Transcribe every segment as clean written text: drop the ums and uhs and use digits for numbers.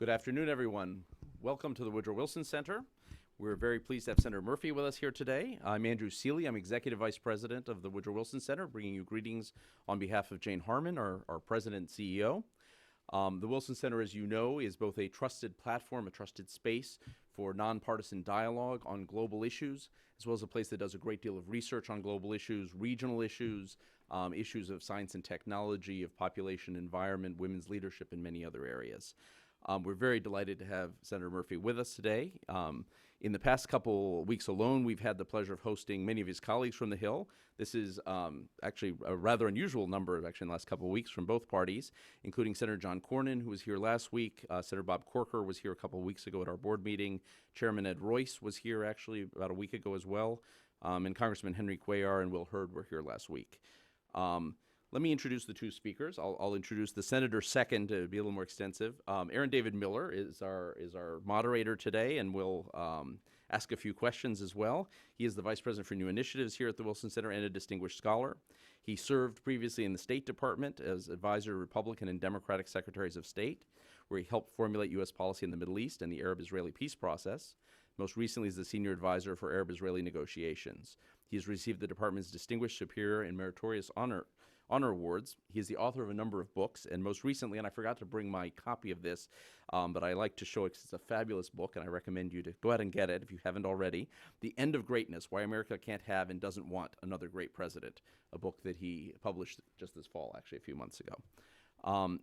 Good afternoon, everyone. Welcome to the Woodrow Wilson Center. We're very pleased to have Senator Murphy with us here today. I'm Andrew Seeley. I'm Executive Vice President of the Woodrow Wilson Center, bringing you greetings on behalf of Jane Harmon, our President and CEO. The Wilson Center, as you know, is both a trusted platform, a trusted space for nonpartisan dialogue on global issues, as well as a place that does a great deal of research on global issues, regional issues, issues of science and technology, of population, environment, women's leadership, and many other areas. We're very delighted to have Senator Murphy with us today. In the past couple weeks alone, we've had the pleasure of hosting many of his colleagues from the Hill. This is actually a rather unusual number, actually, in the last couple of weeks from both parties, including Senator John Cornyn, who was here last week. Senator Bob Corker was here a couple of weeks ago at our board meeting. Chairman Ed Royce was here actually about a week ago as well. And Congressman Henry Cuellar and Will Hurd were here last week. Let me introduce the two speakers. I'll introduce the senator second to be a little more extensive. Aaron David Miller is our moderator today and will ask a few questions as well. He is the Vice President for New Initiatives here at the Wilson Center and a distinguished scholar. He served previously in the State Department as advisor to Republican and Democratic Secretaries of State, where he helped formulate U.S. policy in the Middle East and the Arab-Israeli peace process. Most recently is the Senior Advisor for Arab-Israeli negotiations. He has received the Department's Distinguished Superior and Meritorious Honor Awards. He is the author of a number of books, and most recently, and I forgot to bring my copy of this, but I like to show it because it's a fabulous book, and I recommend you to go ahead and get it if you haven't already. The End of Greatness, Why America Can't Have and Doesn't Want Another Great President, a book that he published just this fall, actually, a few months ago.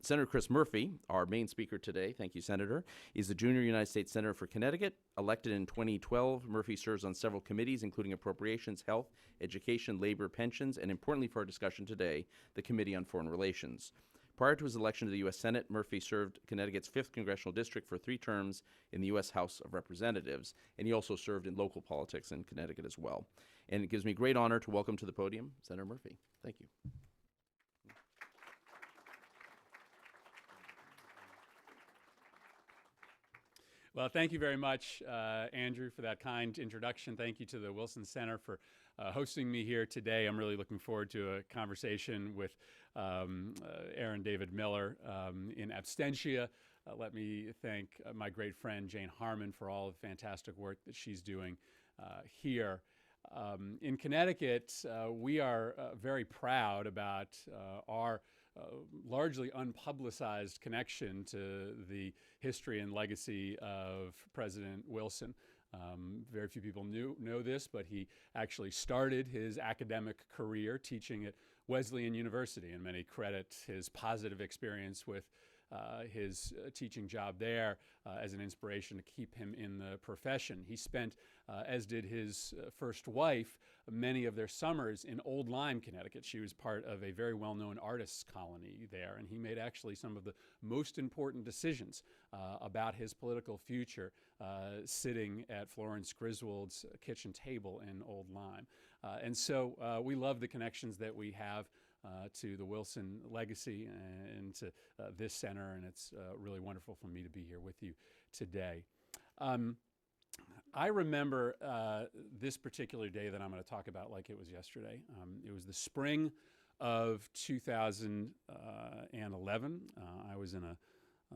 Senator Chris Murphy, our main speaker today, thank you, Senator, is the junior United States Senator for Connecticut. Elected in 2012, Murphy serves on several committees, including Appropriations, Health, Education, Labor, Pensions, and importantly for our discussion today, the Committee on Foreign Relations. Prior to his election to the U.S. Senate, Murphy served Connecticut's 5th Congressional District for 3 terms in the U.S. House of Representatives, and he also served in local politics in Connecticut as well. And it gives me great honor to welcome to the podium Senator Murphy. Thank you. Well, thank you very much, Andrew, for that kind introduction. Thank you to the Wilson Center for hosting me here today. I'm really looking forward to a conversation with Aaron David Miller in absentia. Let me thank my great friend Jane Harmon for all the fantastic work that she's doing here. In Connecticut, we are very proud about our largely unpublicized connection to the history and legacy of President Wilson. Very few people know this, but he actually started his academic career teaching at Wesleyan University, and many credit his positive experience with his teaching job there as an inspiration to keep him in the profession. He spent, as did his first wife, many of their summers in Old Lyme, Connecticut. She was part of a very well-known artists colony there, and he made actually some of the most important decisions about his political future sitting at Florence Griswold's kitchen table in Old Lyme. And so we love the connections that we have to the Wilson legacy and to this center, and it's really wonderful for me to be here with you today. I remember this particular day that I'm going to talk about like it was yesterday. It was the spring of 2011. I was in a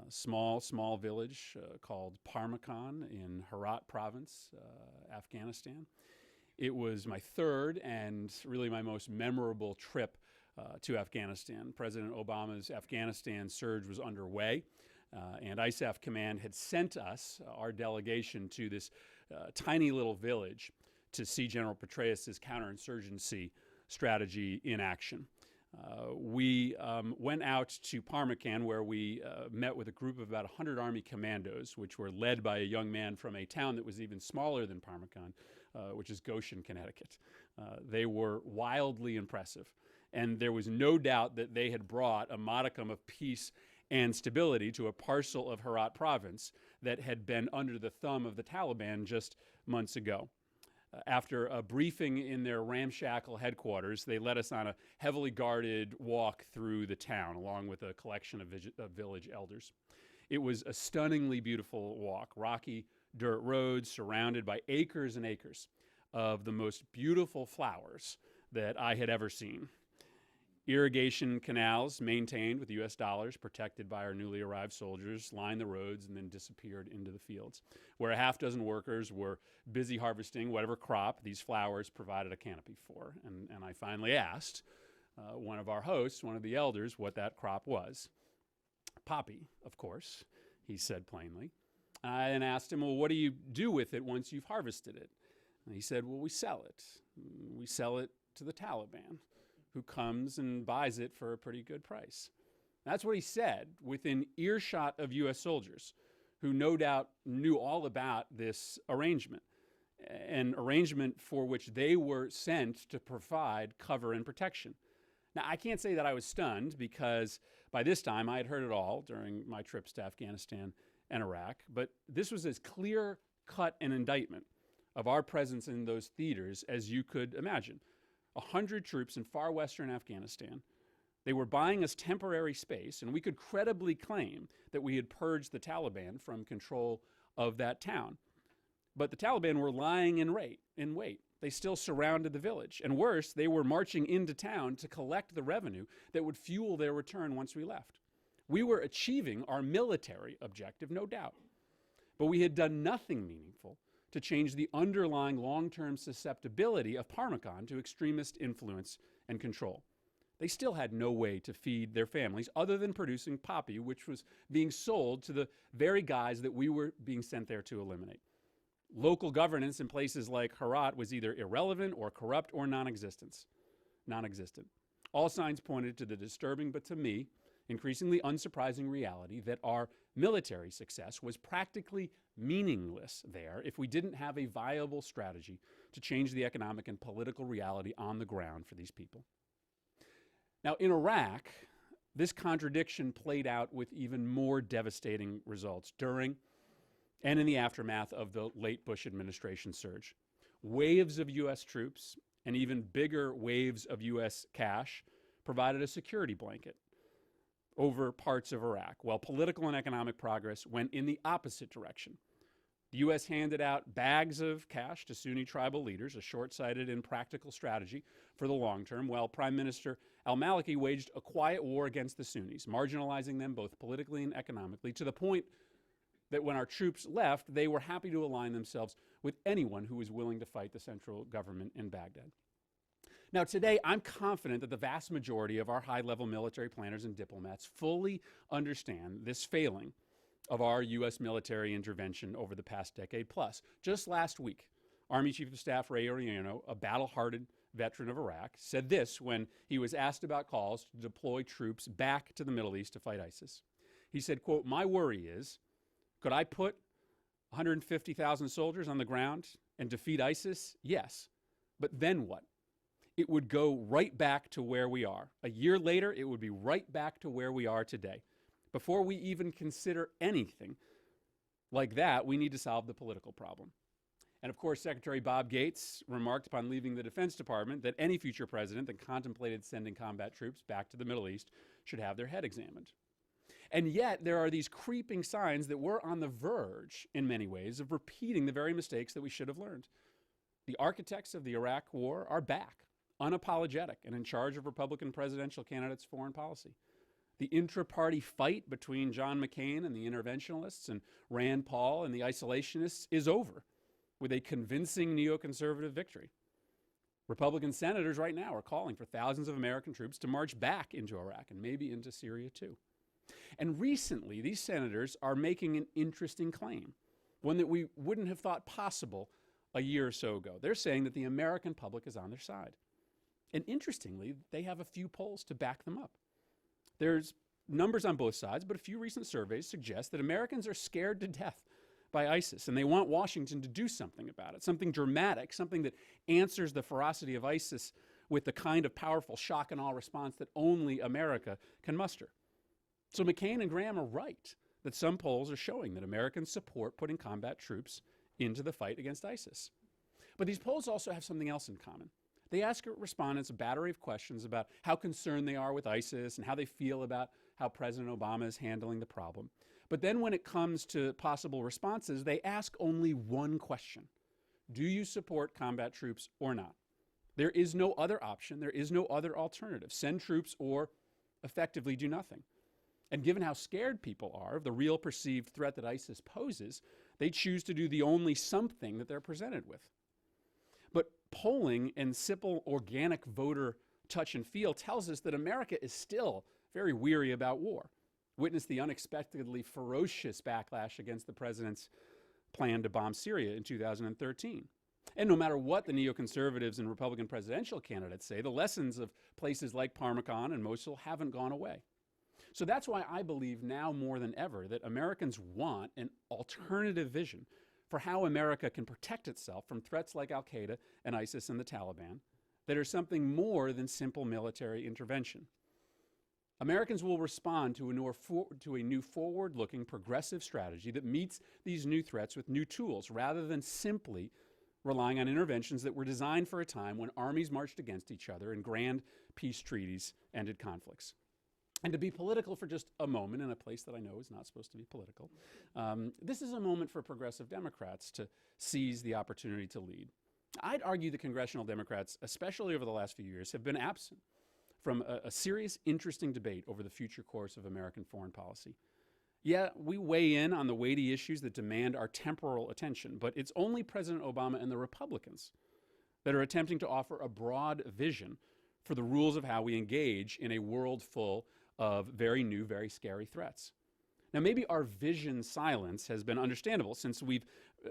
small village called Parmakan in Herat province, Afghanistan. It was my third and really my most memorable trip to Afghanistan. President Obama's Afghanistan surge was underway, and ISAF Command had sent us, our delegation, to this tiny little village to see General Petraeus' counterinsurgency strategy in action. We went out to Parmakan, where we met with a group of about 100 Army commandos, which were led by a young man from a town that was even smaller than Parmakan, which is Goshen, Connecticut. They were wildly impressive, and there was no doubt that they had brought a modicum of peace and stability to a parcel of Herat province that had been under the thumb of the Taliban just months ago. After a briefing in their ramshackle headquarters, they led us on a heavily guarded walk through the town, along with a collection of village elders. It was a stunningly beautiful walk, rocky dirt roads surrounded by acres and acres of the most beautiful flowers that I had ever seen. Irrigation canals maintained with US dollars, protected by our newly arrived soldiers, lined the roads and then disappeared into the fields, where a half dozen workers were busy harvesting whatever crop these flowers provided a canopy for. And I finally asked one of our hosts, one of the elders, what that crop was. Poppy, of course, he said plainly. I then asked him, well, what do you do with it once you've harvested it? And he said, well, we sell it. We sell it to the Taliban, who comes and buys it for a pretty good price. That's what he said within earshot of US soldiers, who no doubt knew all about this arrangement, an arrangement for which they were sent to provide cover and protection. Now, I can't say that I was stunned, because by this time I had heard it all during my trips to Afghanistan and Iraq, but this was as clear-cut an indictment of our presence in those theaters as you could imagine. 100 troops in far western Afghanistan. They were buying us temporary space, and we could credibly claim that we had purged the Taliban from control of that town. But the Taliban were lying in wait. They still surrounded the village. And worse, they were marching into town to collect the revenue that would fuel their return once we left. We were achieving our military objective, no doubt. But we had done nothing meaningful to change the underlying long-term susceptibility of Parmesan to extremist influence and control. They still had no way to feed their families other than producing poppy, which was being sold to the very guys that we were being sent there to eliminate. Local governance in places like Herat was either irrelevant or corrupt or non-existent. All signs pointed to the disturbing, but to me, increasingly unsurprising reality that our military success was practically meaningless there if we didn't have a viable strategy to change the economic and political reality on the ground for these people. Now, in Iraq, this contradiction played out with even more devastating results during and in the aftermath of the late Bush administration surge. Waves of US troops and even bigger waves of US cash provided a security blanket over parts of Iraq, while political and economic progress went in the opposite direction. The U.S. handed out bags of cash to Sunni tribal leaders, a short-sighted, impractical strategy for the long term, while Prime Minister al-Maliki waged a quiet war against the Sunnis, marginalizing them both politically and economically, to the point that when our troops left, they were happy to align themselves with anyone who was willing to fight the central government in Baghdad. Now, today, I'm confident that the vast majority of our high-level military planners and diplomats fully understand this failing of our U.S. military intervention over the past decade plus. Just last week, Army Chief of Staff Ray Oriano, a battle-hardened veteran of Iraq, said this when he was asked about calls to deploy troops back to the Middle East to fight ISIS. He said, quote, "My worry is, could I put 150,000 soldiers on the ground and defeat ISIS? Yes. But then what? It would go right back to where we are. A year later, it would be right back to where we are today. Before we even consider anything like that, we need to solve the political problem." And of course, Secretary Bob Gates remarked upon leaving the Defense Department that any future president that contemplated sending combat troops back to the Middle East should have their head examined. And yet, there are these creeping signs that we're on the verge, in many ways, of repeating the very mistakes that we should have learned. The architects of the Iraq War are back, unapologetic, and in charge of Republican presidential candidates' foreign policy. The intra-party fight between John McCain and the interventionists and Rand Paul and the isolationists is over, with a convincing neoconservative victory. Republican senators right now are calling for thousands of American troops to march back into Iraq and maybe into Syria too. And recently, these senators are making an interesting claim, one that we wouldn't have thought possible a year or so ago. They're saying that the American public is on their side. And interestingly, they have a few polls to back them up. There's numbers on both sides, but a few recent surveys suggest that Americans are scared to death by ISIS, and they want Washington to do something about it, something dramatic, something that answers the ferocity of ISIS with the kind of powerful shock and awe response that only America can muster. So McCain and Graham are right that some polls are showing that Americans support putting combat troops into the fight against ISIS. But these polls also have something else in common. They ask respondents a battery of questions about how concerned they are with ISIS and how they feel about how President Obama is handling the problem. But then when it comes to possible responses, they ask only one question. Do you support combat troops or not? There is no other option. There is no other alternative. Send troops or effectively do nothing. And given how scared people are of the real perceived threat that ISIS poses, they choose to do the only something that they're presented with. But polling and simple organic voter touch and feel tells us that America is still very weary about war. Witness the unexpectedly ferocious backlash against the president's plan to bomb Syria in 2013. And no matter what the neoconservatives and Republican presidential candidates say, the lessons of places like Parmesan and Mosul haven't gone away. So that's why I believe now more than ever that Americans want an alternative vision for how America can protect itself from threats like Al-Qaeda and ISIS and the Taliban that are something more than simple military intervention. Americans will respond to a new forward-looking progressive strategy that meets these new threats with new tools rather than simply relying on interventions that were designed for a time when armies marched against each other and grand peace treaties ended conflicts. And to be political for just a moment in a place that I know is not supposed to be political, this is a moment for progressive Democrats to seize the opportunity to lead. I'd argue the congressional Democrats, especially over the last few years, have been absent from a serious, interesting debate over the future course of American foreign policy. Yeah, we weigh in on the weighty issues that demand our temporal attention, but it's only President Obama and the Republicans that are attempting to offer a broad vision for the rules of how we engage in a world full of very new, very scary threats. Now, maybe our vision silence has been understandable since we've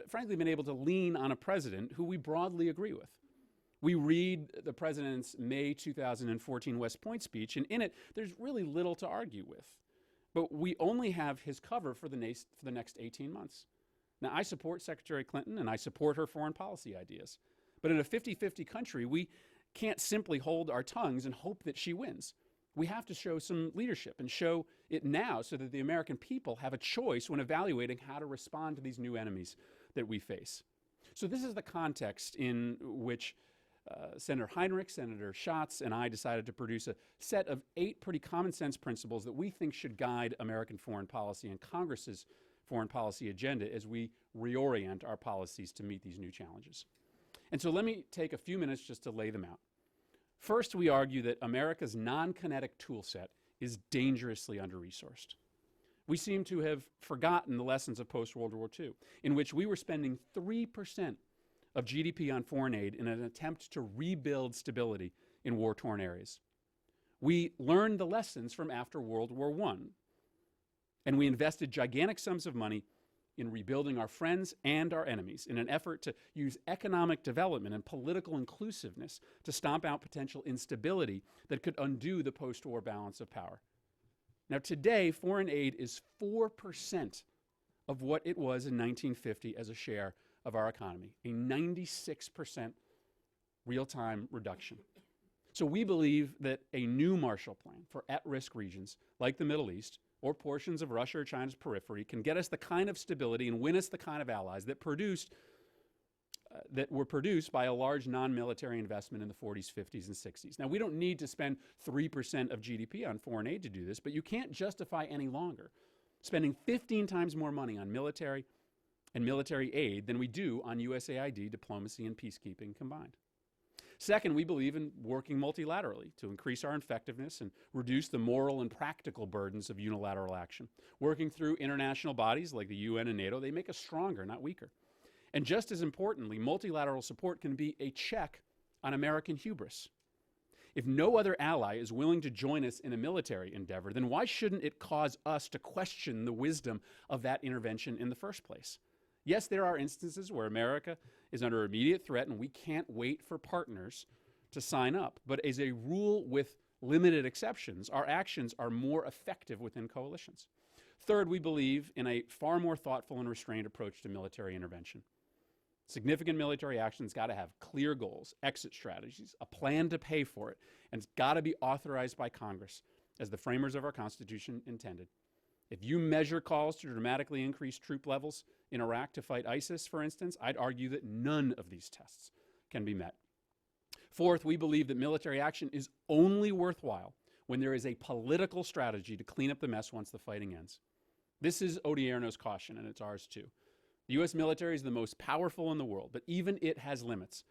frankly been able to lean on a president who we broadly agree with. We read the president's May 2014 West Point speech, and in it, there's really little to argue with. But we only have his cover for the next 18 months. Now, I support Secretary Clinton, and I support her foreign policy ideas. But in a 50-50 country, we can't simply hold our tongues and hope that she wins. We have to show some leadership and show it now so that the American people have a choice when evaluating how to respond to these new enemies that we face. So this is the context in which Senator Heinrich, Senator Schatz, and I decided to produce a set of 8 pretty common sense principles that we think should guide American foreign policy and Congress's foreign policy agenda as we reorient our policies to meet these new challenges. And so let me take a few minutes just to lay them out. First, we argue that America's NonKinetic Tool set is dangerously under-resourced. We seem to have forgotten the lessons of post-World War II, in which we were spending 3% of GDP on foreign aid in an attempt to rebuild stability in war-torn areas. We learned the lessons from after World War I, and we invested gigantic sums of money in rebuilding our friends and our enemies in an effort to use economic development and political inclusiveness to stomp out potential instability that could undo the post-war balance of power. Now today, foreign aid is 4% of what it was in 1950 as a share of our economy, a 96% real-time reduction. So we believe that a new Marshall Plan for at-risk regions like the Middle East or portions of Russia or China's periphery can get us the kind of stability and win us the kind of allies that were produced by a large non-military investment in the 40s, 50s, and 60s. Now, we don't need to spend 3% of GDP on foreign aid to do this, but you can't justify any longer spending 15 times more money on military and military aid than we do on USAID, diplomacy, and peacekeeping combined. Second, we believe in working multilaterally to increase our effectiveness and reduce the moral and practical burdens of unilateral action. Working through international bodies like the UN and NATO, they make us stronger, not weaker. And just as importantly, multilateral support can be a check on American hubris. If no other ally is willing to join us in a military endeavor, then why shouldn't it cause us to question the wisdom of that intervention in the first place? Yes, there are instances where America is under immediate threat and we can't wait for partners to sign up. But as a rule with limited exceptions, our actions are more effective within coalitions. Third, we believe in a far more thoughtful and restrained approach to military intervention. Significant military action's got to have clear goals, exit strategies, a plan to pay for it, and it's got to be authorized by Congress as the framers of our Constitution intended. If you measure calls to dramatically increase troop levels in Iraq to fight ISIS, for instance, I'd argue that none of these tests can be met. Fourth, we believe that military action is only worthwhile when there is a political strategy to clean up the mess once the fighting ends. This is Odierno's caution, and it's ours too. The U.S. military is the most powerful in the world, but even it has limits.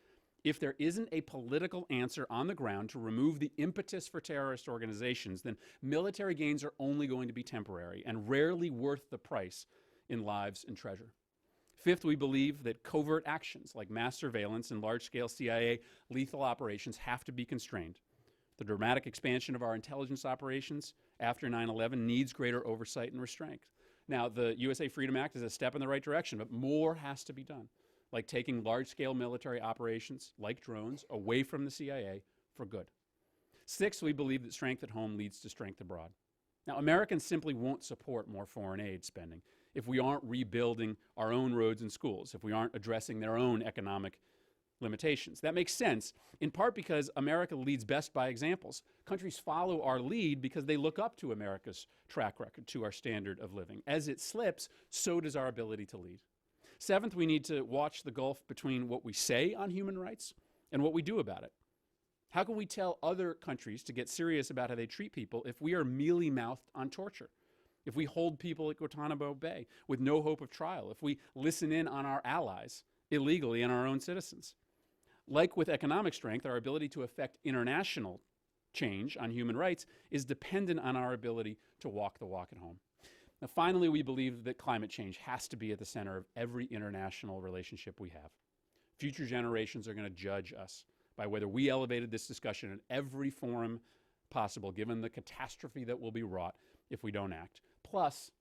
If there isn't a political answer on the ground to remove the impetus for terrorist organizations, then military gains are only going to be temporary and rarely worth the price in lives and treasure. Fifth, we believe that covert actions like mass surveillance and large-scale CIA lethal operations have to be constrained. The dramatic expansion of our intelligence operations after 9/11 needs greater oversight and restraint. Now, the USA Freedom Act is a step in the right direction, but more has to be done, like taking large-scale military operations, like drones, away from the CIA for good. Sixth, we believe that strength at home leads to strength abroad. Now, Americans simply won't support more foreign aid spending if we aren't rebuilding our own roads and schools, if we aren't addressing their own economic limitations. That makes sense, in part because America leads best by examples. Countries follow our lead because they look up to America's track record, to our standard of living. As it slips, so does our ability to lead. Seventh, we need to watch the gulf between what we say on human rights and what we do about it. How can we tell other countries to get serious about how they treat people if we are mealy-mouthed on torture? If we hold people at Guantanamo Bay with no hope of trial? If we listen in on our allies illegally and our own citizens? Like with economic strength, our ability to affect international change on human rights is dependent on our ability to walk the walk at home. Now, finally, we believe that climate change has to be at the center of every international relationship we have. Future generations are going to judge us by whether we elevated this discussion in every forum possible, given the catastrophe that will be wrought if we don't act. Plus,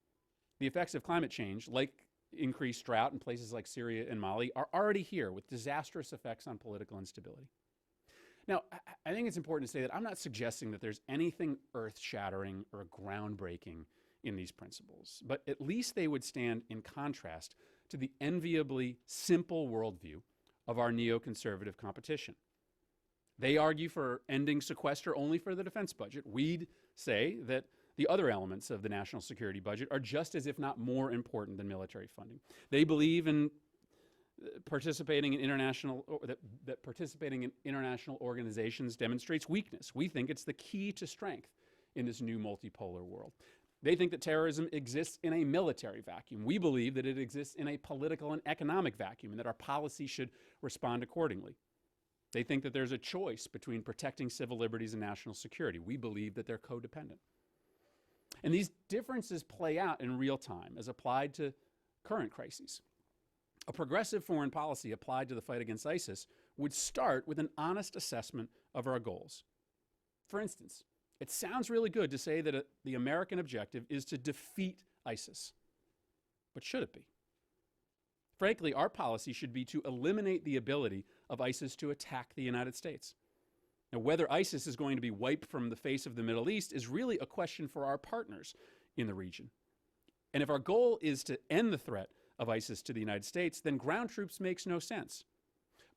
the effects of climate change, like increased drought in places like Syria and Mali, are already here with disastrous effects on political instability. Now, I think it's important to say that I'm not suggesting that there's anything earth-shattering or groundbreaking in these principles, but at least they would stand in contrast to the enviably simple worldview of our neoconservative competition. They argue for ending sequester only for the defense budget. We'd say that the other elements of the national security budget are just as, if not more important than military funding. They believe in participating in international, or that participating in international organizations demonstrates weakness. We think it's the key to strength in this new multipolar world. They think that terrorism exists in a military vacuum. We believe that it exists in a political and economic vacuum, and that our policy should respond accordingly. They think that there's a choice between protecting civil liberties and national security. We believe that they're codependent. And these differences play out in real time as applied to current crises. A progressive foreign policy applied to the fight against ISIS would start with an honest assessment of our goals. For instance, it sounds really good to say that the American objective is to defeat ISIS. But should it be? Frankly, our policy should be to eliminate the ability of ISIS to attack the United States. Now, whether ISIS is going to be wiped from the face of the Middle East is really a question for our partners in the region. And if our goal is to end the threat of ISIS to the United States, then ground troops makes no sense.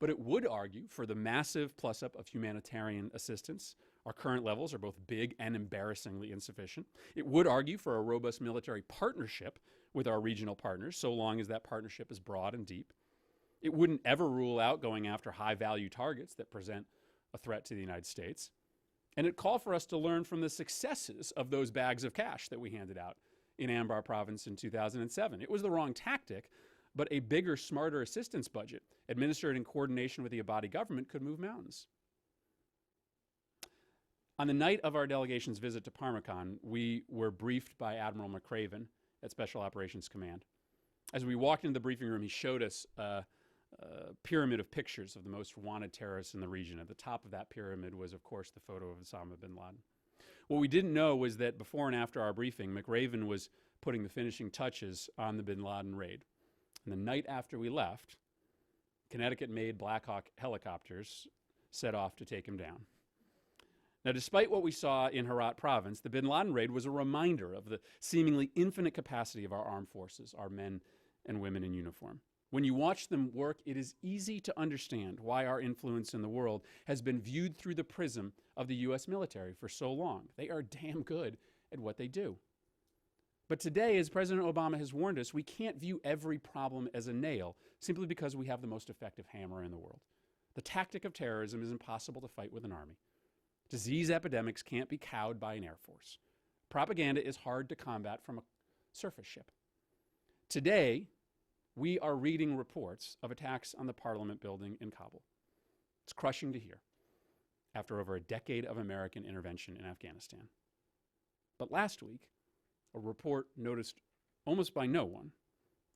But it would argue for the massive plus-up of humanitarian assistance. Our current levels are both big and embarrassingly insufficient. It would argue for a robust military partnership with our regional partners, so long as that partnership is broad and deep. It wouldn't ever rule out going after high-value targets that present a threat to the United States. And it called for us to learn from the successes of those bags of cash that we handed out in Anbar province in 2007. It was the wrong tactic, but a bigger, smarter assistance budget administered in coordination with the Abadi government could move mountains. On the night of our delegation's visit to Parmacon, we were briefed by Admiral McRaven at Special Operations Command. As we walked into the briefing room, he showed us a pyramid of pictures of the most wanted terrorists in the region. At the top of that pyramid was, of course, the photo of Osama bin Laden. What we didn't know was that before and after our briefing, McRaven was putting the finishing touches on the bin Laden raid. And the night after we left, Connecticut-made Black Hawk helicopters set off to take him down. Now, despite what we saw in Herat province, the bin Laden raid was a reminder of the seemingly infinite capacity of our armed forces, our men and women in uniform. When you watch them work, it is easy to understand why our influence in the world has been viewed through the prism of the U.S. military for so long. They are damn good at what they do. But today, as President Obama has warned us, we can't view every problem as a nail simply because we have the most effective hammer in the world. The tactic of terrorism is impossible to fight with an army. Disease epidemics can't be cowed by an air force. Propaganda is hard to combat from a surface ship. Today, we are reading reports of attacks on the Parliament building in Kabul. It's crushing to hear after over a decade of American intervention in Afghanistan. But last week, a report noticed almost by no one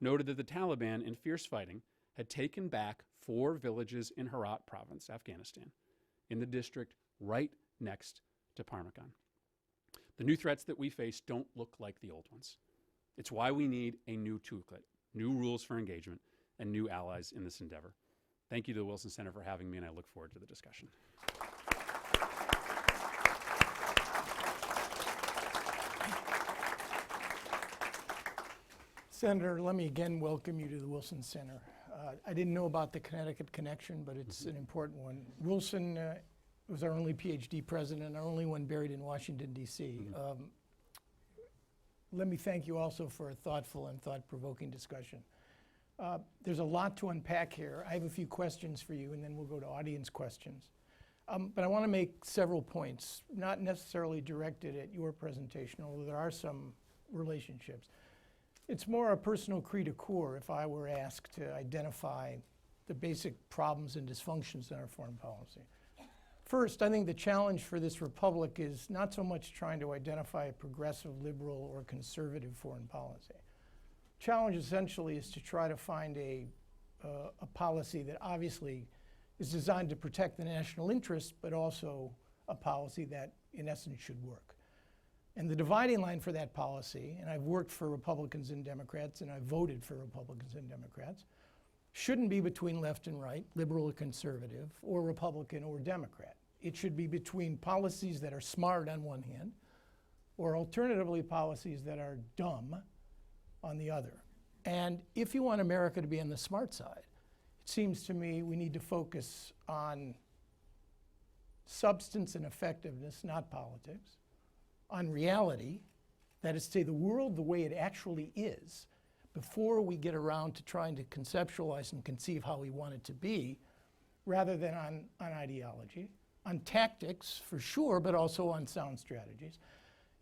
noted that the Taliban, in fierce fighting, had taken back 4 villages in Herat province, Afghanistan, in the district right next to Parmakan. The new threats that we face don't look like the old ones. It's why we need a new toolkit, new rules for engagement, and new allies in this endeavor. Thank you to the Wilson Center for having me, and I look forward to the discussion. Senator, let me again welcome you to the Wilson Center. I didn't know about the Connecticut connection, but it's an important one. Wilson was our only PhD president, our only one buried in Washington, D.C. Let me thank you also for a thoughtful and thought-provoking discussion. There's a lot to unpack here. I have a few questions for you, and then we'll go to audience questions. But I want to make several points, not necessarily directed at your presentation, although there are some relationships. It's more a personal cri de coeur if I were asked to identify the basic problems and dysfunctions in our foreign policy. First, I think the challenge for this republic is not so much trying to identify a progressive, liberal, or conservative foreign policy. Challenge essentially is to try to find a policy that obviously is designed to protect the national interest, but also a policy that, in essence, should work. And the dividing line for that policy, and I've worked for Republicans and Democrats, and I've voted for Republicans and Democrats, shouldn't be between left and right, liberal or conservative, or Republican or Democrat. It should be between policies that are smart on one hand, or alternatively policies that are dumb on the other. And if you want America to be on the smart side, it seems to me we need to focus on substance and effectiveness, not politics, on reality, that is to say the world the way it actually is, before we get around to trying to conceptualize and conceive how we want it to be, rather than on ideology, on tactics for sure, but also on sound strategies,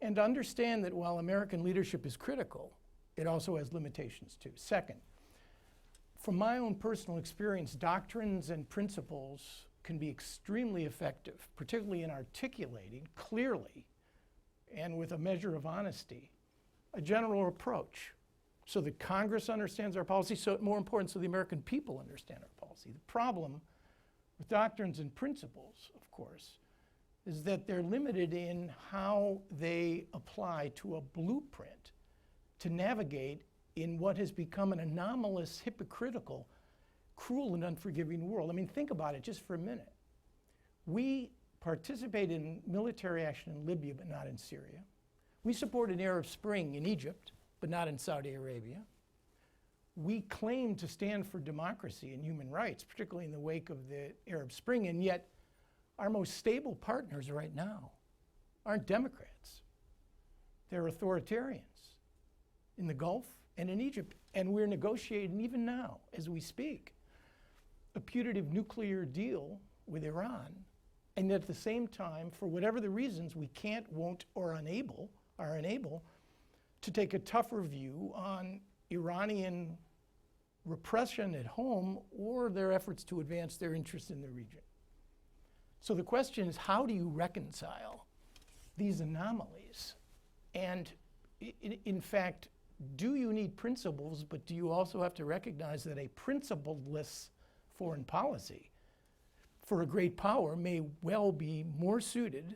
and understand that while American leadership is critical, it also has limitations too. Second, from my own personal experience, doctrines and principles can be extremely effective, particularly in articulating clearly and with a measure of honesty, a general approach so that Congress understands our policy, so more important, so the American people understand our policy. The problem with doctrines and principles, of course, is that they're limited in how they apply to a blueprint to navigate in what has become an anomalous, hypocritical, cruel, and unforgiving world. I mean, think about it just for a minute. We participate in military action in Libya, but not in Syria. We support an Arab Spring in Egypt, but not in Saudi Arabia. We claim to stand for democracy and human rights, particularly in the wake of the Arab Spring, and yet our most stable partners right now aren't Democrats. They're authoritarians in the Gulf and in Egypt, and we're negotiating even now, as we speak, a putative nuclear deal with Iran. And at the same time, for whatever the reasons, we can't, won't, or are unable to take a tougher view on Iranian repression at home or their efforts to advance their interests in the region. So the question is, how do you reconcile these anomalies? And in fact, do you need principles, but do you also have to recognize that a principleless foreign policy for a great power may well be more suited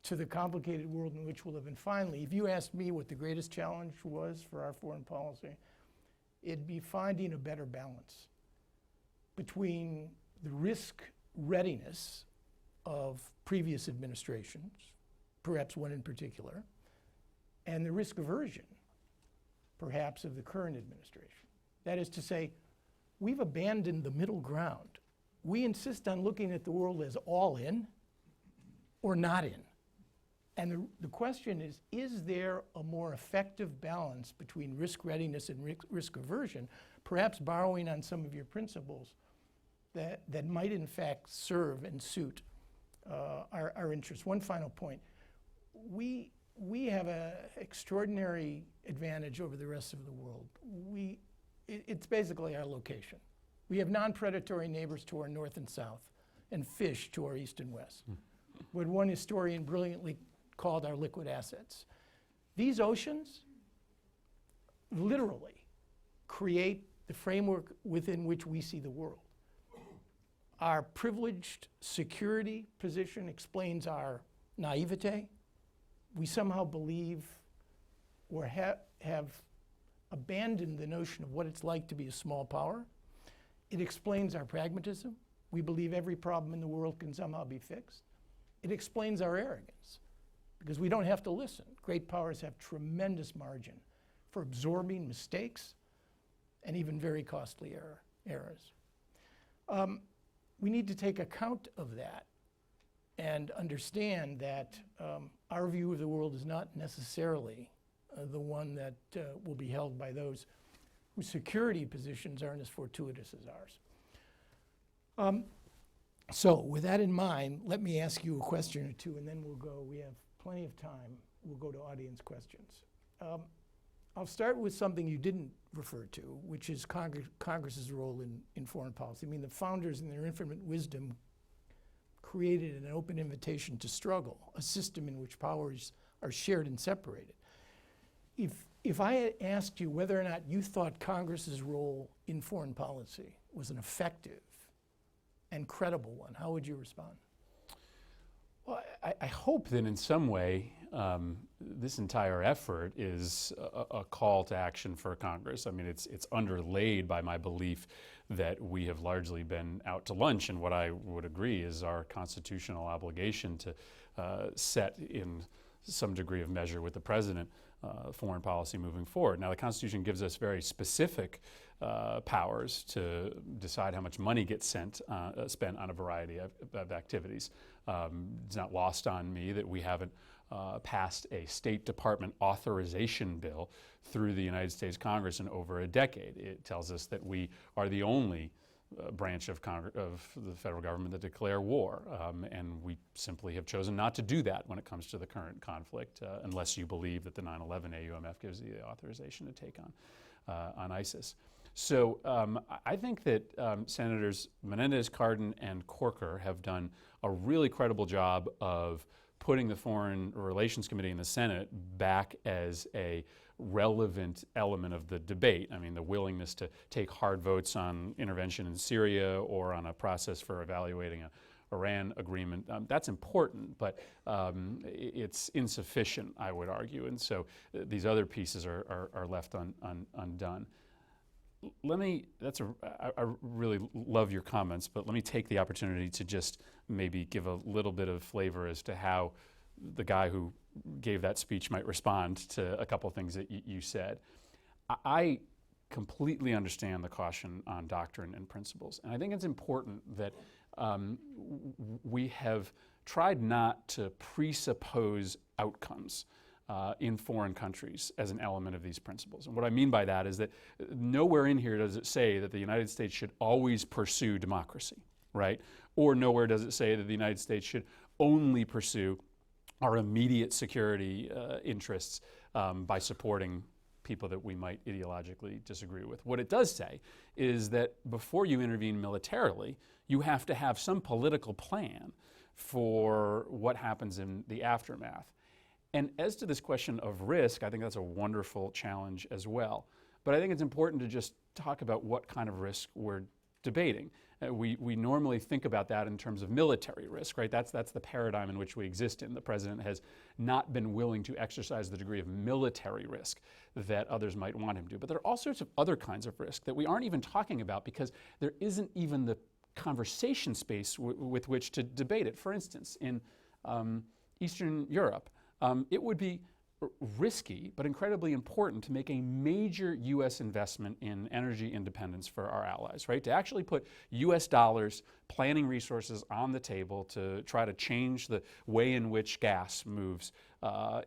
to the complicated world in which we live? And finally, if you asked me what the greatest challenge was for our foreign policy, it'd be finding a better balance between the risk readiness of previous administrations, perhaps one in particular, and the risk aversion, perhaps, of the current administration. That is to say, we've abandoned the middle ground. We insist on looking at the world as all in or not in. And the question is there a more effective balance between risk readiness and risk aversion, perhaps borrowing on some of your principles that might in fact serve and suit our interests? One final point. We have an extraordinary advantage over the rest of the world. It's basically our location. We have non-predatory neighbors to our north and south and fish to our east and west. What one historian brilliantly called our liquid assets. These oceans literally create the framework within which we see the world. Our privileged security position explains our naivete. We somehow believe or have abandoned the notion of what it's like to be a small power. It explains our pragmatism. We believe every problem in the world can somehow be fixed. It explains our arrogance, because we don't have to listen. Great powers have tremendous margin for absorbing mistakes and even very costly errors. We need to take account of that and understand that our view of the world is not necessarily the one that will be held by those whose security positions aren't as fortuitous as ours. So with that in mind, let me ask you a question or two, and then we'll go. We have plenty of time. We'll go to audience questions. I'll start with something you didn't refer to, which is Congress's role in foreign policy. I mean, the founders in their infinite wisdom created an open invitation to struggle, a system in which powers are shared and separated. If I had asked you whether or not you thought Congress's role in foreign policy was an effective and credible one, how would you respond? Well, I hope that in some way this entire effort is a call to action for Congress. I mean, it's underlaid by my belief that we have largely been out to lunch, and what I would agree is our constitutional obligation to set in some degree of measure with the president foreign policy moving forward. Now, the Constitution gives us very specific powers to decide how much money gets spent on a variety of activities. It's not lost on me that we haven't passed a State Department authorization bill through the United States Congress in over a decade. It tells us that we are the only branch of the federal government that declare war, and we simply have chosen not to do that when it comes to the current conflict, unless you believe that the 9/11 AUMF gives you the authorization to take on ISIS. So I think that Senators Menendez, Cardin, and Corker have done a really credible job of putting the Foreign Relations Committee in the Senate back as a relevant element of the debate. I mean, the willingness to take hard votes on intervention in Syria or on a process for evaluating an Iran agreement, that's important, but it's insufficient, I would argue, and so these other pieces are left undone. I really love your comments, but let me take the opportunity to just maybe give a little bit of flavor as to how the guy who gave that speech might respond to a couple of things that you said. I completely understand the caution on doctrine and principles, and I think it's important that we have tried not to presuppose outcomes in foreign countries as an element of these principles. And what I mean by that is that nowhere in here does it say that the United States should always pursue democracy, right? Or nowhere does it say that the United States should only pursue our immediate security interests by supporting people that we might ideologically disagree with. What it does say is that before you intervene militarily, you have to have some political plan for what happens in the aftermath. And as to this question of risk, I think that's a wonderful challenge as well. But I think it's important to just talk about what kind of risk we're debating. We normally think about that in terms of military risk, right? That's the paradigm in which we exist in. The president has not been willing to exercise the degree of military risk that others might want him to. But there are all sorts of other kinds of risk that we aren't even talking about because there isn't even the conversation space with which to debate it. For instance, in Eastern Europe, it would be risky but incredibly important to make a major U.S. investment in energy independence for our allies, right? To actually put U.S. dollars, planning resources on the table to try to change the way in which gas moves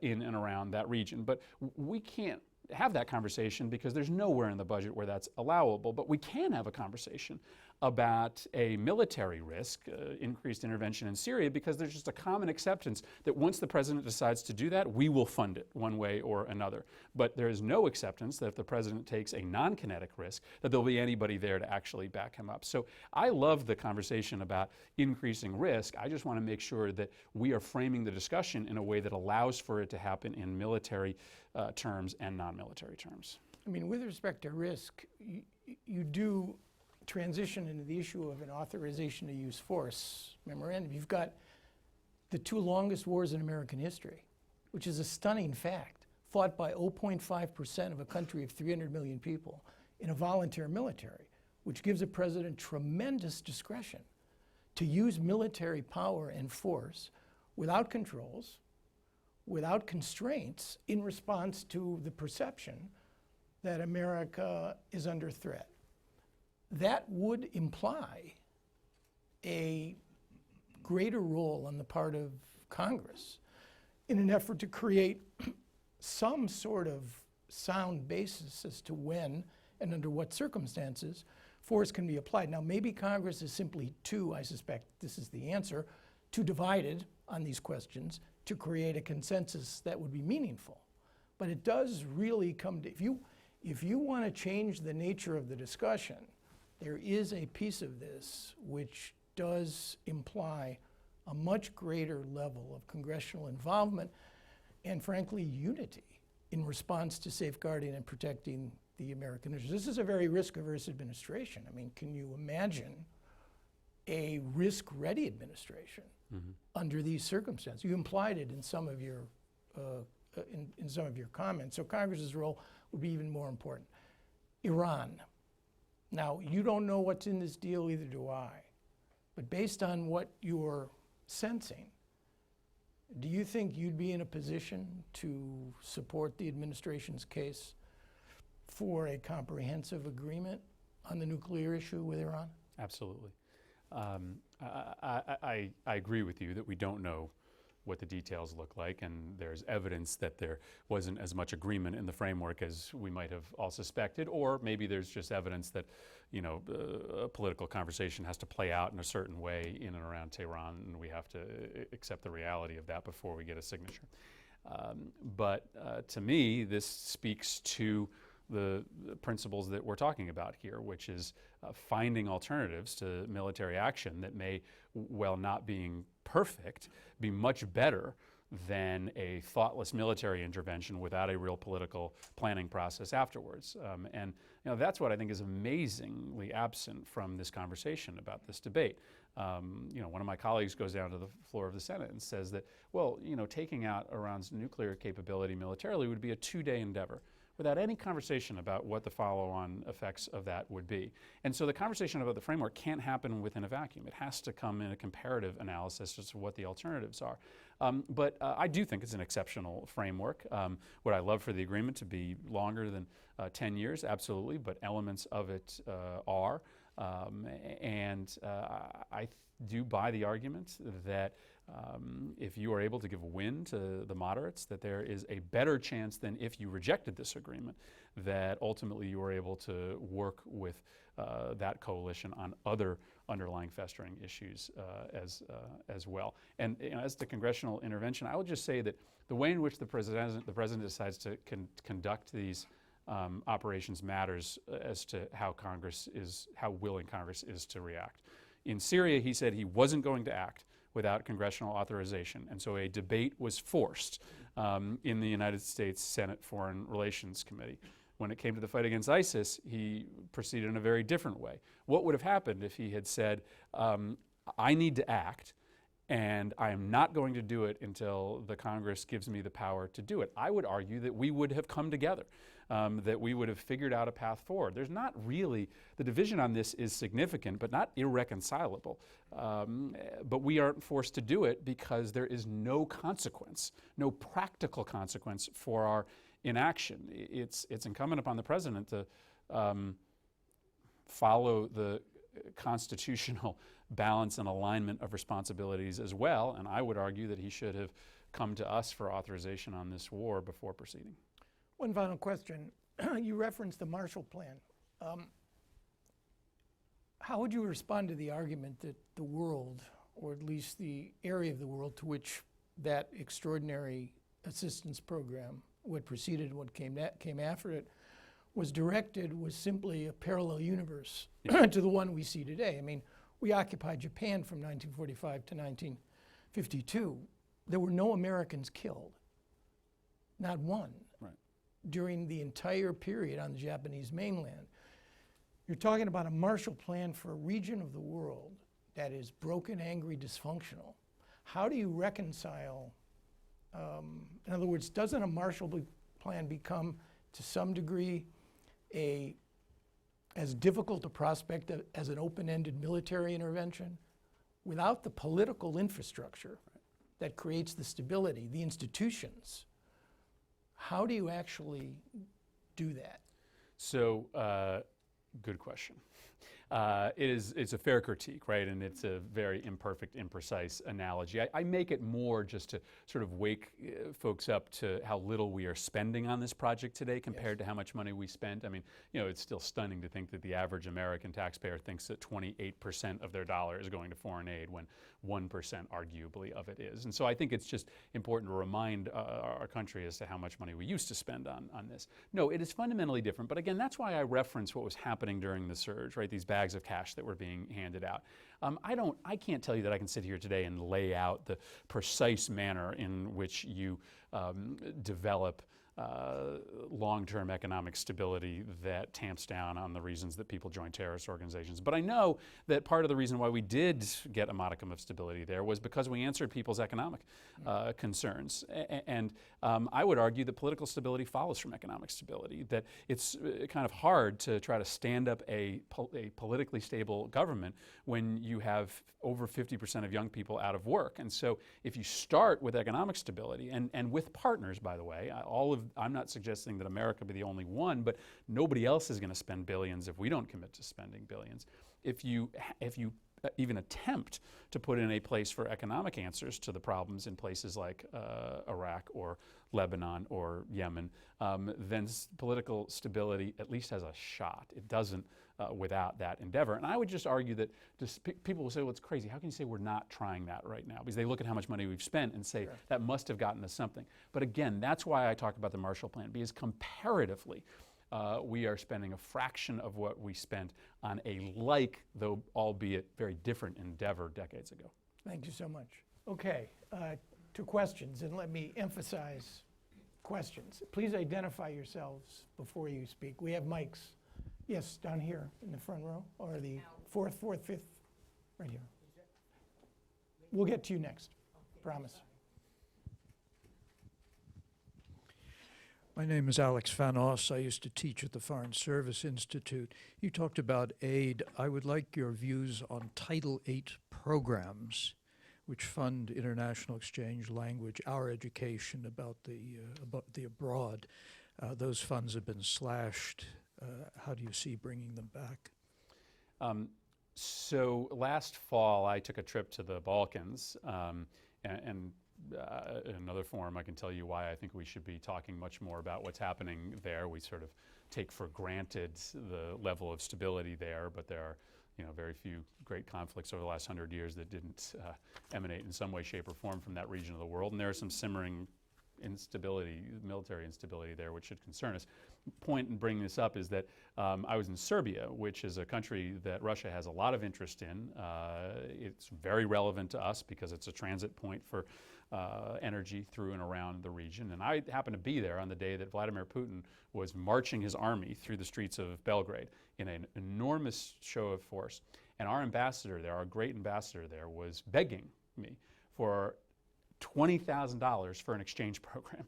in and around that region. But we can't have that conversation because there's nowhere in the budget where that's allowable. But we can have a conversation about a military risk, increased intervention in Syria, because there's just a common acceptance that once the president decides to do that, we will fund it one way or another. But there is no acceptance that if the president takes a non-kinetic risk, that there'll be anybody there to actually back him up. So I love the conversation about increasing risk. I just want to make sure that we are framing the discussion in a way that allows for it to happen in military terms and non-military terms. I mean, with respect to risk, you do transition into the issue of an authorization to use force memorandum. You've got the two longest wars in American history, which is a stunning fact, fought by 0.5% of a country of 300 million people in a volunteer military, which gives a president tremendous discretion to use military power and force without controls, without constraints, in response to the perception that America is under threat. That would imply a greater role on the part of Congress in an effort to create some sort of sound basis as to when and under what circumstances force can be applied. Now, maybe Congress is simply I suspect this is the answer, too divided on these questions to create a consensus that would be meaningful. But it does really come to, if you want to change the nature of the discussion, there is a piece of this which does imply a much greater level of congressional involvement and, frankly, unity in response to safeguarding and protecting the American interests. This is a very risk-averse administration. I mean, can you imagine a risk-ready administration under these circumstances? You implied it in some of your in some of your comments. So Congress's role would be even more important. Iran. Now, you don't know what's in this deal, either do I. But based on what you're sensing, do you think you'd be in a position to support the administration's case for a comprehensive agreement on the nuclear issue with Iran? Absolutely. I agree with you that we don't know what the details look like, and there's evidence that there wasn't as much agreement in the framework as we might have all suspected, or maybe there's just evidence that, a political conversation has to play out in a certain way in and around Tehran, and we have to accept the reality of that before we get a signature. But to me, this speaks to the principles that we're talking about here, which is finding alternatives to military action that may, while not being perfect, be much better than a thoughtless military intervention without a real political planning process afterwards. And that's what I think is amazingly absent from this conversation about this debate. One of my colleagues goes down to the floor of the Senate and says that, well, taking out Iran's nuclear capability militarily would be a 2-day endeavor, without any conversation about what the follow-on effects of that would be. And so the conversation about the framework can't happen within a vacuum. It has to come in a comparative analysis as to what the alternatives are. But I do think it's an exceptional framework. Would I love for the agreement to be longer than 10 years? Absolutely, but elements of it are. I do buy the argument that if you are able to give a win to the moderates, that there is a better chance than if you rejected this agreement, that ultimately you are able to work with that coalition on other underlying festering issues as well. And as to congressional intervention, I would just say that the way in which the president decides to conduct these operations matters as to how willing Congress is to react. In Syria, he said he wasn't going to act without congressional authorization, and so a debate was forced in the United States Senate Foreign Relations Committee. When it came to the fight against ISIS, he proceeded in a very different way. What would have happened if he had said, I need to act, and I am not going to do it until the Congress gives me the power to do it? I would argue that we would have come together, that we would have figured out a path forward. There's not really, the division on this is significant, but not irreconcilable. But we aren't forced to do it because there is no consequence, no practical consequence for our inaction. It's incumbent upon the president to follow the constitutional balance and alignment of responsibilities as well, and I would argue that he should have come to us for authorization on this war before proceeding. One final question. You referenced the Marshall Plan. How would you respond to the argument that the world, or at least the area of the world to which that extraordinary assistance program, what preceded and what came after it, was directed, was simply a parallel universe to the one we see today? I mean, we occupied Japan from 1945 to 1952. There were no Americans killed, not one, during the entire period on the Japanese mainland. You're talking about a Marshall Plan for a region of the world that is broken, angry, dysfunctional. How do you reconcile, in other words, doesn't a Marshall Plan become, to some degree, as difficult a prospect as an open-ended military intervention without the political infrastructure that creates the stability, the institutions? How do you actually do that? So, good question. It's a fair critique, right? And it's a very imperfect, imprecise analogy. I make it more just to sort of wake folks up to how little we are spending on this project today compared to how much money we spent. I mean, you know, it's still stunning to think that the average American taxpayer thinks that 28% of their dollar is going to foreign aid when 1% arguably of it is. And so I think it's just important to remind our country as to how much money we used to spend on this. No, it is fundamentally different. But again, that's why I reference what was happening during the surge, right? These bags of cash that were being handed out. I can't tell you that I can sit here today and lay out the precise manner in which you develop long-term economic stability that tamps down on the reasons that people join terrorist organizations. But I know that part of the reason why we did get a modicum of stability there was because we answered people's economic concerns. And I would argue that political stability follows from economic stability, that it's kind of hard to try to stand up a politically stable government when you have over 50% of young people out of work. And so if you start with economic stability, and with partners, by the way, I'm not suggesting that America be the only one, but nobody else is going to spend billions if we don't commit to spending billions. If you even attempt to put in a place for economic answers to the problems in places like Iraq or Lebanon or Yemen, then political stability at least has a shot. It doesn't without that endeavor. And I would just argue that people will say, well, it's crazy. How can you say we're not trying that right now? Because they look at how much money we've spent and say, that must have gotten us something. But again, that's why I talk about the Marshall Plan, because comparatively, we are spending a fraction of what we spent on a like, though albeit very different endeavor decades ago. Thank you so much. Okay, 2 questions, and let me emphasize questions. Please identify yourselves before you speak. We have mics. Yes, down here in the front row, or the fourth, fifth, right here. We'll get to you next, promise. My name is Alex Fanos. I used to teach at the Foreign Service Institute. You talked about aid. I would like your views on Title VIII programs, which fund international exchange, language, our education about the abroad. Those funds have been slashed. How do you see bringing them back? So last fall, I took a trip to the Balkans, and in another forum, I can tell you why I think we should be talking much more about what's happening there. We sort of take for granted the level of stability there, but there are very few great conflicts over the last 100 years that didn't emanate in some way, shape, or form from that region of the world. And there is some simmering instability, military instability there, which should concern us. Point in bringing this up is that I was in Serbia, which is a country that Russia has a lot of interest in. It's very relevant to us because it's a transit point for energy through and around the region. And I happened to be there on the day that Vladimir Putin was marching his army through the streets of Belgrade in an enormous show of force. And our ambassador there, our great ambassador there, was begging me for $20,000 for an exchange program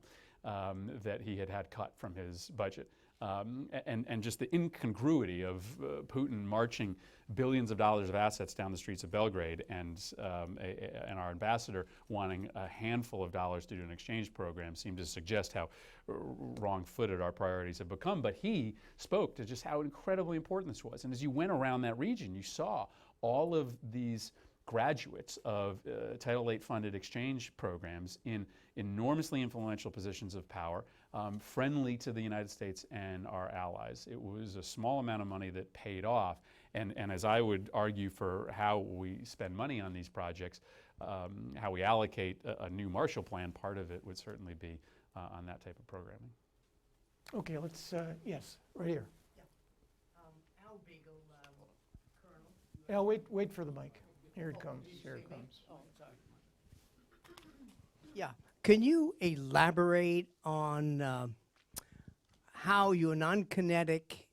that he had cut from his budget. And just the incongruity of Putin marching billions of dollars of assets down the streets of Belgrade and our ambassador wanting a handful of dollars to do an exchange program seemed to suggest how wrong-footed our priorities have become. But he spoke to just how incredibly important this was. And as you went around that region, you saw all of these graduates of Title VIII funded exchange programs in enormously influential positions of power, friendly to the United States and our allies. It was a small amount of money that paid off. And as I would argue for how we spend money on these projects, how we allocate a new Marshall Plan, part of it would certainly be on that type of programming. Okay, let's, yes, right here. Al Beagle, Colonel. Al, wait for the mic. Here it comes, here it comes. Yeah, can you elaborate on how your non-kinetic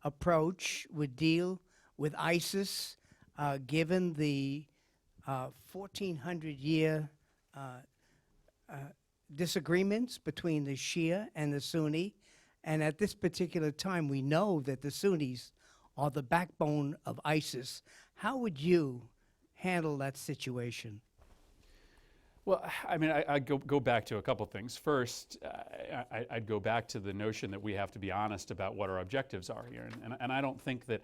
approach would deal with ISIS, given the 1,400-year disagreements between the Shia and the Sunni? And at this particular time, we know that the Sunnis are the backbone of ISIS. How would you handle that situation? Well, I mean, I'd go back to a couple things. First, I'd go back to the notion that we have to be honest about what our objectives are here. And I don't think that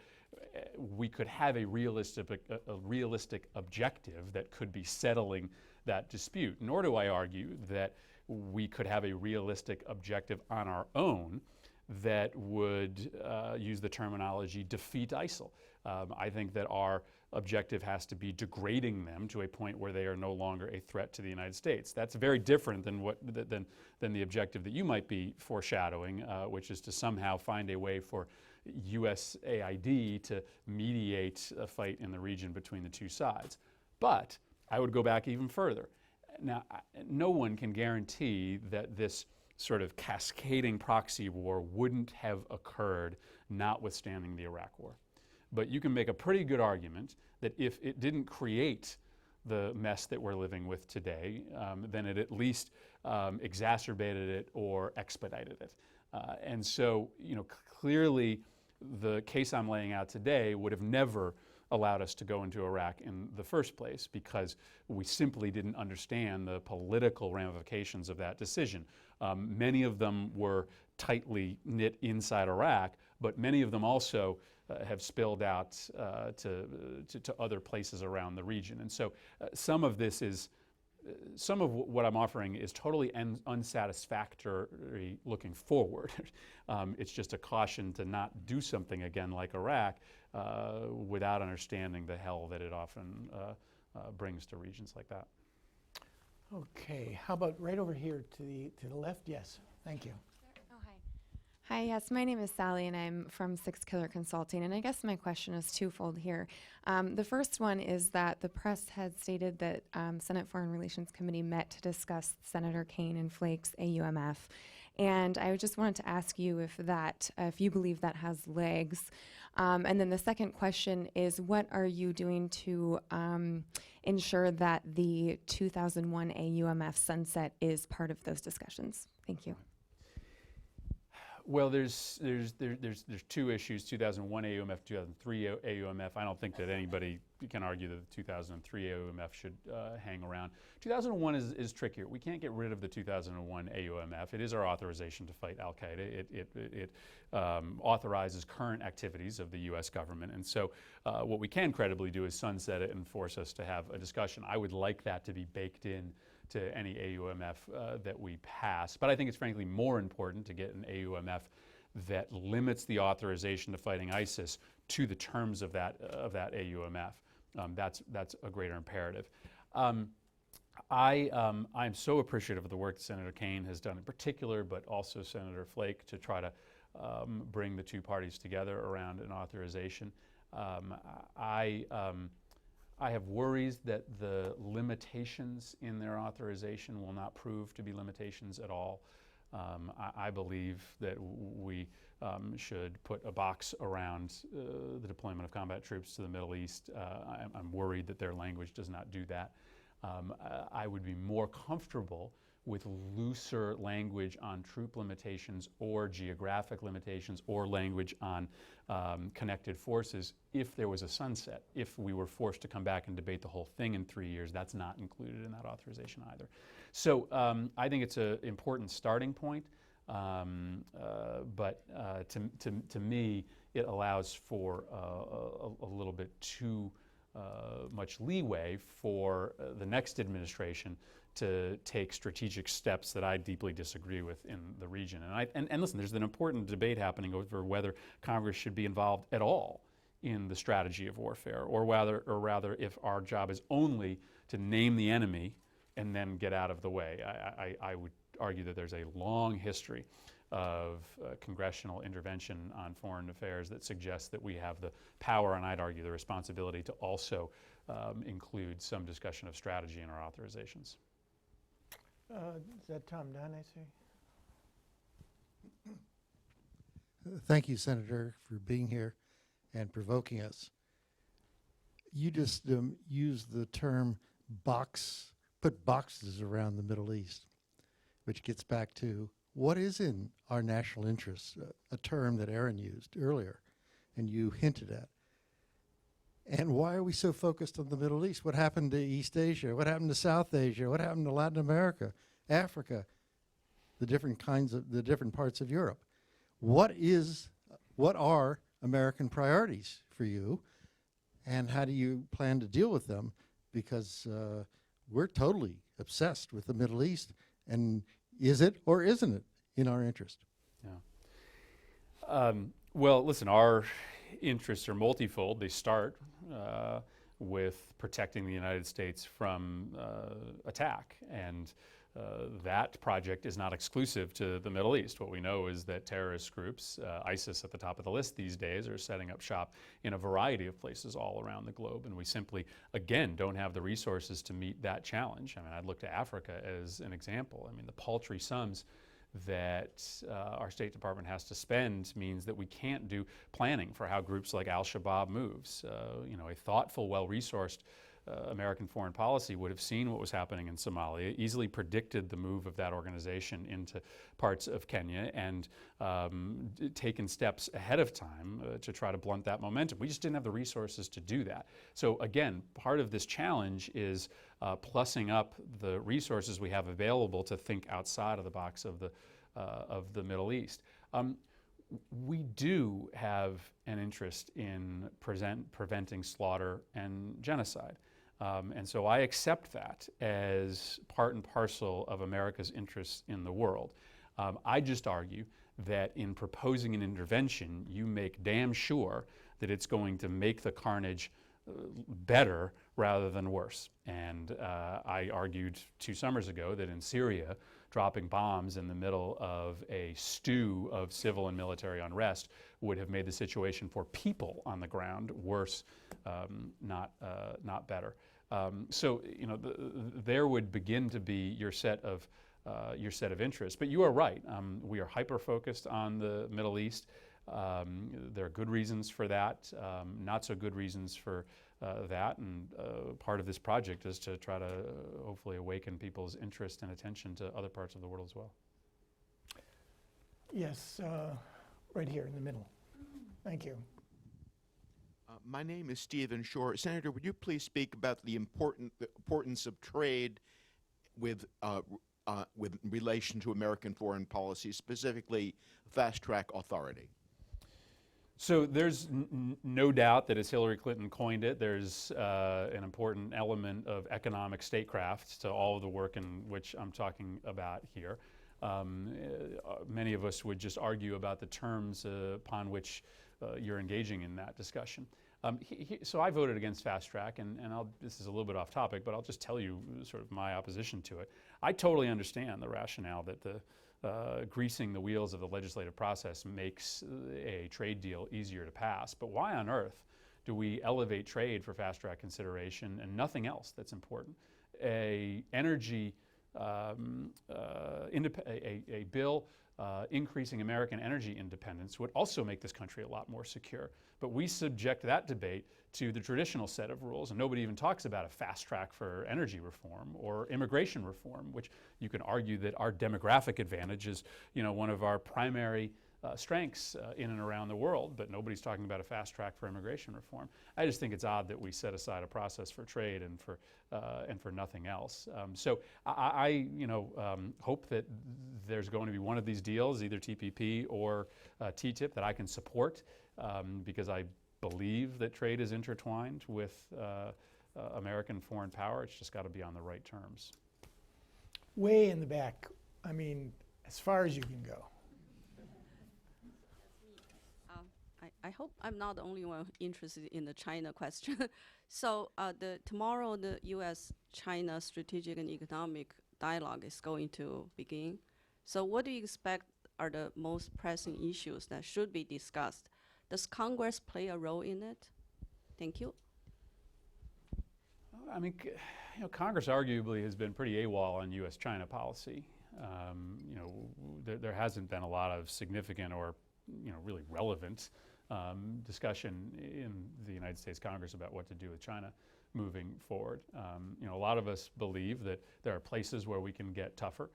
we could have a realistic objective that could be settling that dispute, nor do I argue that we could have a realistic objective on our own that would use the terminology defeat ISIL. I think that our objective has to be degrading them to a point where they are no longer a threat to the United States. That's very different than the objective that you might be foreshadowing, which is to somehow find a way for USAID to mediate a fight in the region between the two sides. But I would go back even further. Now, no one can guarantee that this sort of cascading proxy war wouldn't have occurred notwithstanding the Iraq War. But you can make a pretty good argument that if it didn't create the mess that we're living with today, then it at least exacerbated it or expedited it. And so, clearly the case I'm laying out today would have never allowed us to go into Iraq in the first place because we simply didn't understand the political ramifications of that decision. Many of them were tightly knit inside Iraq, but many of them also have spilled out to other places around the region. And so some of what I'm offering is totally unsatisfactory looking forward. It's just a caution to not do something again like Iraq without understanding the hell that it often brings to regions like that. Okay, how about right over here to the left? Yes, thank you. Oh, hi. Hi, yes, my name is Sally, and I'm from Six Killer Consulting, and I guess my question is twofold here. The first one is that the press had stated that Senate Foreign Relations Committee met to discuss Senator Kaine and Flake's AUMF, and I just wanted to ask you if you believe that has legs. And then the second question is, what are you doing to ensure that the 2001 AUMF sunset is part of those discussions? Thank you. Well, there's two issues: 2001 AUMF, 2003 AUMF. I don't think that anybody can argue that the 2003 AUMF should hang around. 2001 is trickier. We can't get rid of the 2001 AUMF. It is our authorization to fight Al Qaeda. It authorizes current activities of the U.S. government, and so what we can credibly do is sunset it and force us to have a discussion. I would like that to be baked in to any AUMF that we pass. But I think it's frankly more important to get an AUMF that limits the authorization to fighting ISIS to the terms of that AUMF. That's a greater imperative. I'm so appreciative of the work that Senator Kaine has done in particular, but also Senator Flake, to try to bring the two parties together around an authorization. I have worries that the limitations in their authorization will not prove to be limitations at all. I believe that we should put a box around the deployment of combat troops to the Middle East. I'm worried that their language does not do that. I would be more comfortable with looser language on troop limitations or geographic limitations or language on connected forces if there was a sunset. If we were forced to come back and debate the whole thing in 3 years, that's not included in that authorization either. So I think it's an important starting point, but to me, it allows for a little bit too much leeway for the next administration to take strategic steps that I deeply disagree with in the region. And listen, there's an important debate happening over whether Congress should be involved at all in the strategy of warfare, or rather if our job is only to name the enemy and then get out of the way. I would argue that there's a long history of congressional intervention on foreign affairs that suggests that we have the power, and I'd argue the responsibility, to also include some discussion of strategy in our authorizations. Is that Tom Dunn, I see? Thank you, Senator, for being here and provoking us. You just used the term put boxes around the Middle East, which gets back to what is in our national interest, a term that Aaron used earlier and you hinted at. And why are we so focused on the Middle East? What happened to East Asia? What happened to South Asia? What happened to Latin America, Africa, the different parts of Europe? What are American priorities for you, and how do you plan to deal with them? Because we're totally obsessed with the Middle East, and is it or isn't it in our interest? Yeah. Well, listen, our interests are multifold. They start with protecting the United States from attack, and that project is not exclusive to the Middle East. What we know is that terrorist groups, ISIS at the top of the list these days, are setting up shop in a variety of places all around the globe, and we simply, again, don't have the resources to meet that challenge. I mean, I'd look to Africa as an example. I mean, the paltry sums that our State Department has to spend means that we can't do planning for how groups like Al-Shabaab moves. A thoughtful, well-resourced American foreign policy would have seen what was happening in Somalia, easily predicted the move of that organization into parts of Kenya, and taken steps ahead of time to try to blunt that momentum. We just didn't have the resources to do that. So again, part of this challenge is plussing up the resources we have available to think outside of the box of the Middle East. We do have an interest in preventing slaughter and genocide. And so I accept that as part and parcel of America's interests in the world. I just argue that in proposing an intervention, you make damn sure that it's going to make the carnage better rather than worse. And I argued 2 summers ago that in Syria, dropping bombs in the middle of a stew of civil and military unrest would have made the situation for people on the ground worse, not better. So there would begin to be your set of interests. But you are right. We are hyper-focused on the Middle East. There are good reasons for that, not so good reasons for that, and part of this project is to try to hopefully awaken people's interest and attention to other parts of the world as well. Yes, right here in the middle. Thank you. My name is Stephen Shore. Senator, would you please speak about the importance of trade with relation to American foreign policy, specifically fast-track authority? So there's no doubt that, as Hillary Clinton coined it, there's an important element of economic statecraft to all of the work in which I'm talking about here. Many of us would just argue about the terms upon which you're engaging in that discussion. So I voted against fast track, and this is a little bit off topic, but I'll just tell you sort of my opposition to it. I totally understand the rationale that the greasing the wheels of the legislative process makes a trade deal easier to pass. But why on earth do we elevate trade for fast track consideration and nothing else that's important? A bill increasing American energy independence would also make this country a lot more secure. But we subject that debate to the traditional set of rules, and nobody even talks about a fast track for energy reform or immigration reform, which you can argue that our demographic advantage is, one of our primary strengths in and around the world, but nobody's talking about a fast track for immigration reform. I just think it's odd that we set aside a process for trade and for nothing else. So I hope that there's going to be one of these deals, either TPP or TTIP, that I can support because I believe that trade is intertwined with American foreign power. It's just got to be on the right terms. way in the back. I mean, as far as you can go. I hope I'm not the only one interested in the China question. So tomorrow the U.S.-China strategic and economic dialogue is going to begin. So what do you expect are the most pressing issues that should be discussed? Does Congress play a role in it? Thank you. I mean, Congress arguably has been pretty AWOL on U.S.-China policy. There hasn't been a lot of significant or, really relevant discussion in the United States Congress about what to do with China moving forward. A lot of us believe that there are places where we can get tougher,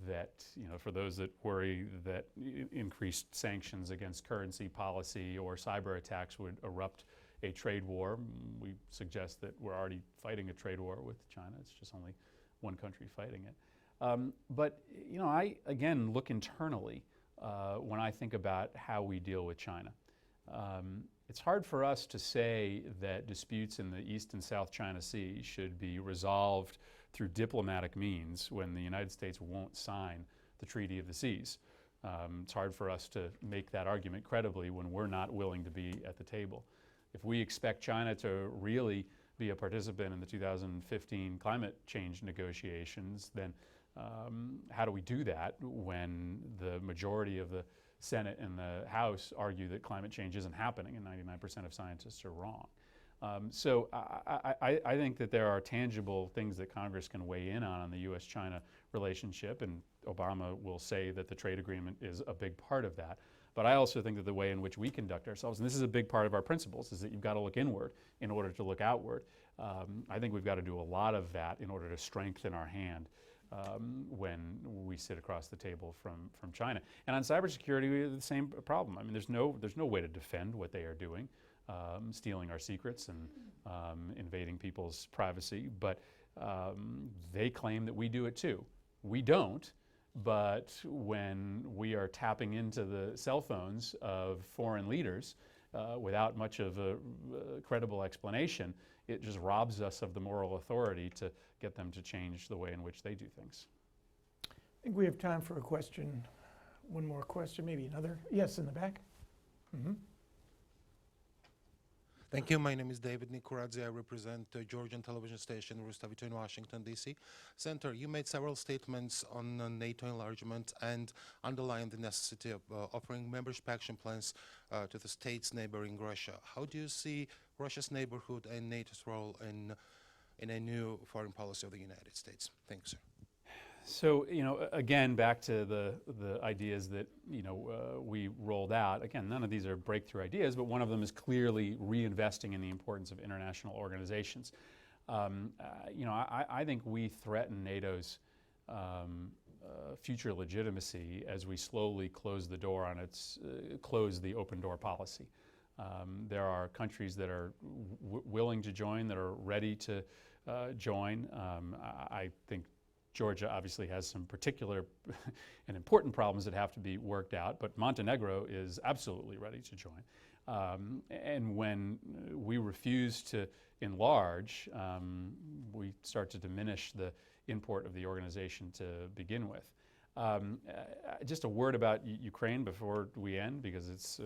that, for those that worry that increased sanctions against currency policy or cyber attacks would erupt a trade war, we suggest that we're already fighting a trade war with China. It's just only one country fighting it. But I, again, look internally when I think about how we deal with China. It's hard for us to say that disputes in the East and South China Sea should be resolved through diplomatic means when the United States won't sign the Treaty of the Seas. It's hard for us to make that argument credibly when we're not willing to be at the table. If we expect China to really be a participant in the 2015 climate change negotiations, then how do we do that when the majority of the Senate and the House argue that climate change isn't happening and 99% of scientists are wrong? So I think that there are tangible things that Congress can weigh in on the U.S.-China relationship, and Obama will say that the trade agreement is a big part of that. But I also think that the way in which we conduct ourselves, and this is a big part of our principles, is that you've got to look inward in order to look outward. I think we've got to do a lot of that in order to strengthen our hand when we sit across the table from China. And on cybersecurity, we have the same problem. I mean, there's no way to defend what they are doing, stealing our secrets and invading people's privacy. But they claim that we do it too. We don't. But when we are tapping into the cell phones of foreign leaders without much of a credible explanation, it just robs us of the moral authority to get them to change the way in which they do things. I think we have time for a question. One more question, maybe another. Yes, in the back. Mm-hmm. Thank you. My name is David Nikoradze. I represent the Georgian television station Rustavito in Washington, D.C. Senator, you made several statements on NATO enlargement and underlined the necessity of offering membership action plans to the states neighboring Russia. How do you see Russia's neighborhood and NATO's role in a new foreign policy of the United States? Thanks, sir. So, again, back to the ideas that, we rolled out. Again, none of these are breakthrough ideas, but one of them is clearly reinvesting in the importance of international organizations. I think we threaten NATO's future legitimacy as we slowly close the door on close the open door policy. There are countries that are willing to join, that are ready to join. I think Georgia obviously has some particular and important problems that have to be worked out, but Montenegro is absolutely ready to join. And when we refuse to enlarge, we start to diminish the import of the organization to begin with. Just a word about Ukraine before we end, because it's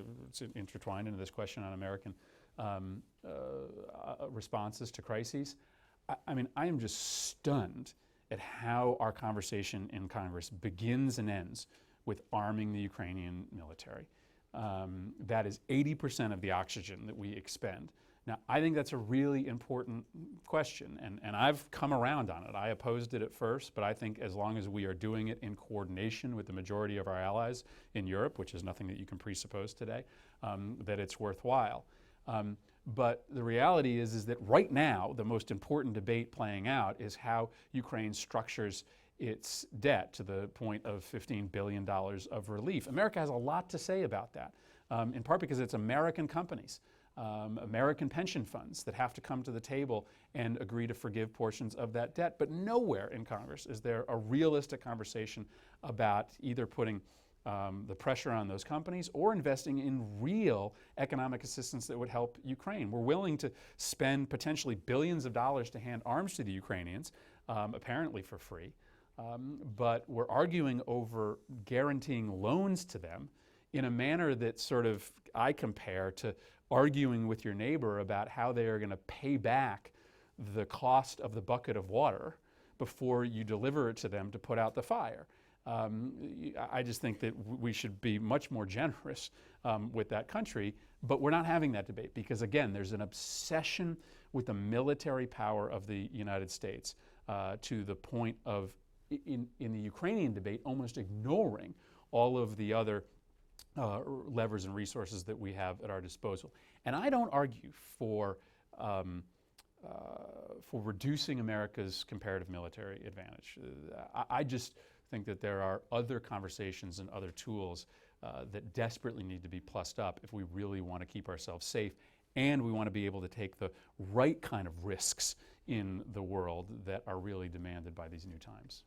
intertwined into this question on American responses to crises. I am just stunned at how our conversation in Congress begins and ends with arming the Ukrainian military. That is 80% of the oxygen that we expend. Now, I think that's a really important question, and I've come around on it. I opposed it at first, but I think as long as we are doing it in coordination with the majority of our allies in Europe, which is nothing that you can presuppose today, that it's worthwhile. But the reality is that right now, the most important debate playing out is how Ukraine structures its debt to the point of $15 billion of relief. America has a lot to say about that, in part because it's American companies, American pension funds that have to come to the table and agree to forgive portions of that debt. But nowhere in Congress is there a realistic conversation about either putting the pressure on those companies or investing in real economic assistance that would help Ukraine. We're willing to spend potentially billions of dollars to hand arms to the Ukrainians, apparently for free. but we're arguing over guaranteeing loans to them in a manner that sort of I compare to arguing with your neighbor about how they are going to pay back the cost of the bucket of water before you deliver it to them to put out the fire. I just think that we should be much more generous with that country, but we're not having that debate because, again, there's an obsession with the military power of the United States to the point of, in the Ukrainian debate, almost ignoring all of the other levers and resources that we have at our disposal. And I don't argue for reducing America's comparative military advantage. I just think that there are other conversations and other tools that desperately need to be plussed up if we really want to keep ourselves safe and we want to be able to take the right kind of risks in the world that are really demanded by these new times.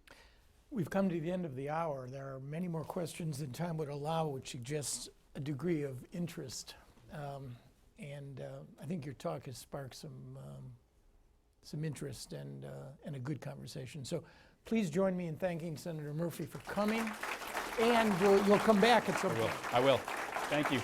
We've come to the end of the hour. There are many more questions than time would allow, which suggests a degree of interest. I think your talk has sparked some interest and a good conversation. So please join me in thanking Senator Murphy for coming, and you'll come back at some point. I will. Thank you.